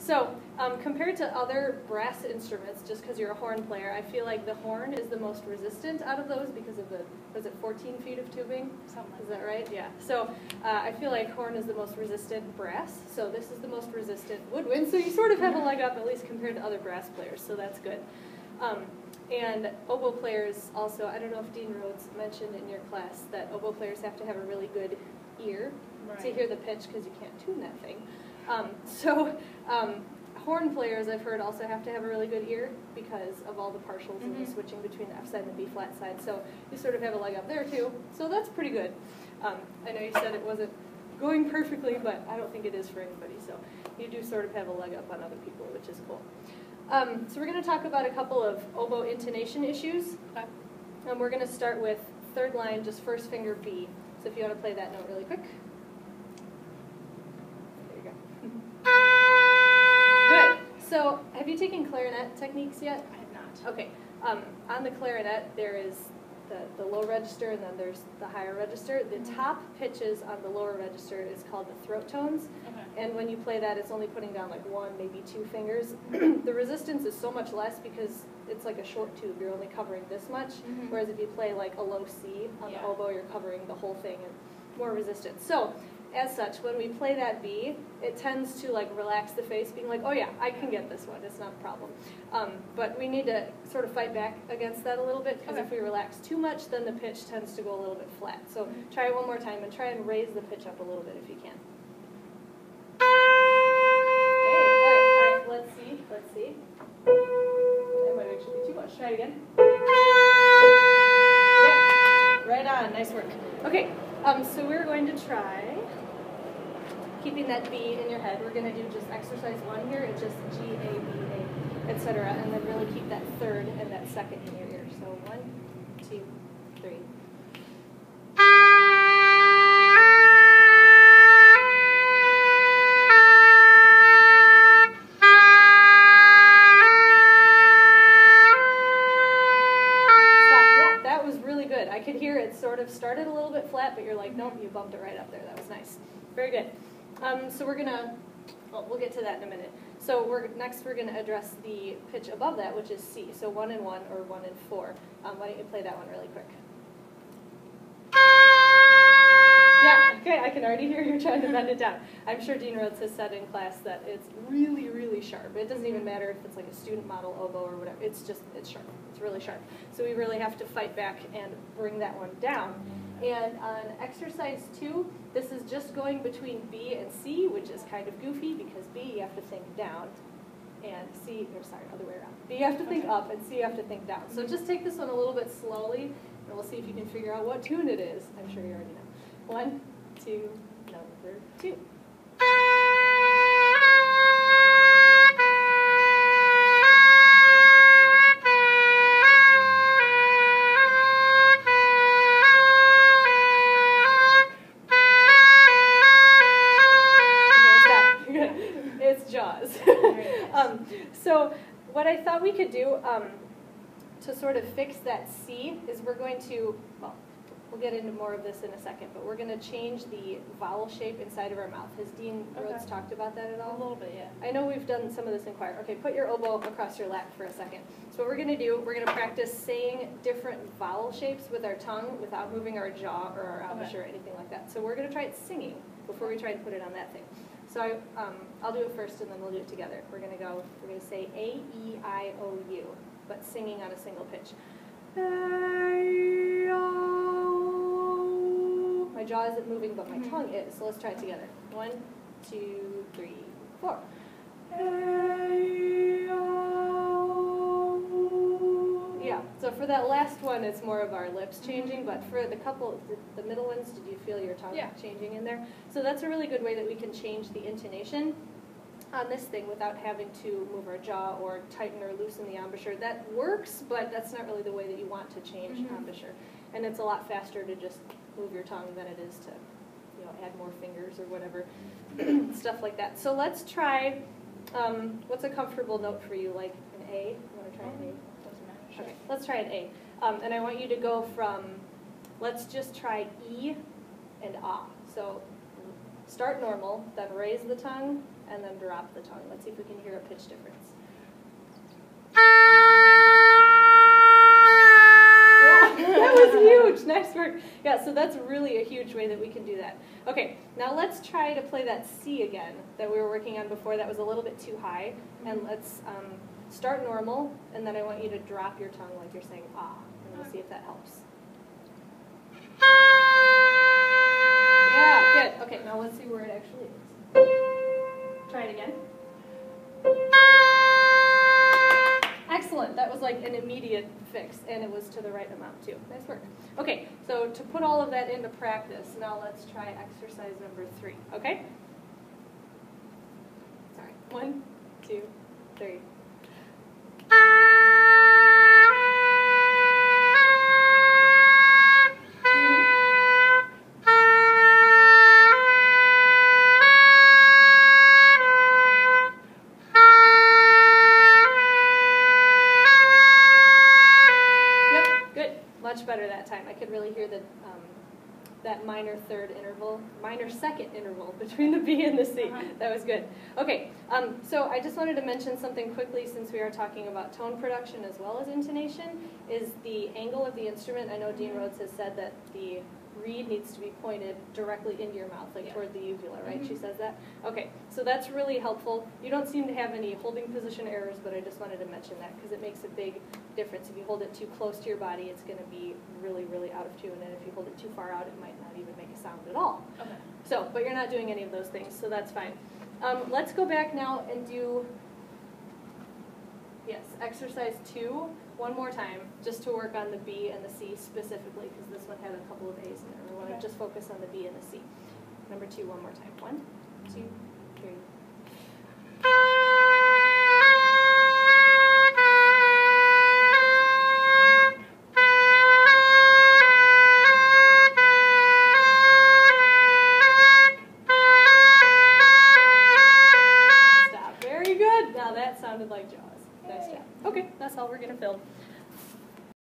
So compared to other brass instruments, just because you're a horn player, I feel like the horn is the most resistant out of those because of the, was it 14 feet of tubing? Something like Is that right? Yeah. So I feel like horn is the most resistant brass. So this is the most resistant woodwind. So you sort of have a leg up, at least compared to other brass players. So that's good. And oboe players also, I don't know if Dean Rhodes mentioned in your class that oboe players have to have a really good ear to hear the pitch because you can't tune that thing. Horn players, I've heard, also have to have a really good ear because of all the partials and the switching between the F side and the B flat side. So you sort of have a leg up there too. So that's pretty good. I know you said it wasn't going perfectly, but I don't think it is for anybody. So you do sort of have a leg up on other people, which is cool. So we're going to talk about a couple of oboe intonation issues. And we're going to start with third line, just first finger B. So if you want to play that note really quick. There you go. Good. So have you taken clarinet techniques yet? I have not. Okay. On the clarinet, there is the low register, and then there's the higher register. The top pitches on the lower register is called the throat tones. And when you play that, it's only putting down like one, maybe two fingers. The resistance is so much less because it's like a short tube. You're only covering this much. Whereas if you play like a low C on the oboe, you're covering the whole thing and more resistance. So as such, when we play that B, it tends to like relax the face, being like, oh yeah, I can get this one. It's not a problem. But we need to sort of fight back against that a little bit because if we relax too much, then the pitch tends to go a little bit flat. So try it one more time and try and raise the pitch up a little bit if you can. Let's see. That might actually be too much. Try it again. Yeah, right on. Nice work. Okay, so we're going to try keeping that B in your head. We're going to do just exercise 1 here. It's just G, A, B, A, etc. And then really keep that third and that second in your ear. So 1, 2, 3. I could hear it sort of started a little bit flat, but you're like, nope, you bumped it right up there. That was nice. Very good. So we're going to, well, we'll get to that in a minute. So next we're going to address the pitch above that, which is C. So 1 and 1 or 1 and 4. Why don't you play that one really quick? Yeah, okay, I can already hear you trying to bend it down. I'm sure Dean Rhodes has said in class that it's really, really sharp. It doesn't even matter if it's like a student model oboe or whatever. It's sharp. It's really sharp. So we really have to fight back and bring that one down. And on exercise 2, this is just going between B and C, which is kind of goofy because B you have to think down, and C, or sorry, other way around. B you have to think up, and C you have to think down. So just take this one a little bit slowly, and we'll see if you can figure out what tune it is. I'm sure you already know. 1, 2, number 2. It's Jaws. So what I thought we could do to sort of fix that C is we're going to, well, we'll get into more of this in a second, but we're going to change the vowel shape inside of our mouth. Has Dean Rhodes talked about that at all? A little bit, yeah. I know we've done some of this in choir. Okay, put your oboe across your lap for a second. So what we're going to do, we're going to practice saying different vowel shapes with our tongue without moving our jaw or our embouchure or anything like that. So we're going to try it singing before we try to put it on that thing. So I'll do it first and then we'll do it together. We're going to say A, E, I, O, U, but singing on a single pitch. My jaw isn't moving, but my tongue is. So let's try it together. 1, 2, 3, 4. Yeah, so for that last one, it's more of our lips changing, but for the couple, the middle ones, did you feel your tongue changing in there? So that's a really good way that we can change the intonation on this thing without having to move our jaw or tighten or loosen the embouchure. That works, but that's not really the way that you want to change embouchure. And it's a lot faster to just move your tongue than it is to, add more fingers or whatever, stuff like that. So let's try, what's a comfortable note for you, like an A? You want to try an A? Okay, let's try an A. And I want you to go from, let's just try E and Ah. So start normal, then raise the tongue, and then drop the tongue. Let's see if we can hear a pitch difference. That was huge. Nice work. Yeah, so that's really a huge way that we can do that. Okay, now let's try to play that C again that we were working on before. That was a little bit too high. And let's start normal, and then I want you to drop your tongue like you're saying ah, and we'll see if that helps. Yeah, good. Okay, now let's see where it actually is. Try it again. Excellent. That was like an immediate fix, and it was to the right amount too. Nice work. Okay, so to put all of that into practice, now let's try exercise number 3. Okay? Sorry. 1, 2, 3. Much better that time. I could really hear the that minor second interval between the B and the C. That was good. Okay, so I just wanted to mention something quickly since we are talking about tone production as well as intonation, is the angle of the instrument. I know Dean Rhodes has said that the reed needs to be pointed directly into your mouth, like toward the uvula, right? She says that? Okay, so that's really helpful. You don't seem to have any holding position errors, but I just wanted to mention that because it makes a big difference. If you hold it too close to your body, it's going to be really, really out of tune, and if you hold it too far out, it might not even make a sound at all. Okay. So, but you're not doing any of those things, so that's fine. Let's go back now and do, yes, exercise 2. One more time, just to work on the B and the C specifically, because this one had a couple of A's in there. We want to just focus on the B and the C. Number 2, one more time. 1, 2, 3. Stop. Very good. Now that sounded like Jaws. Nice job. Okay, that's all we're going to film.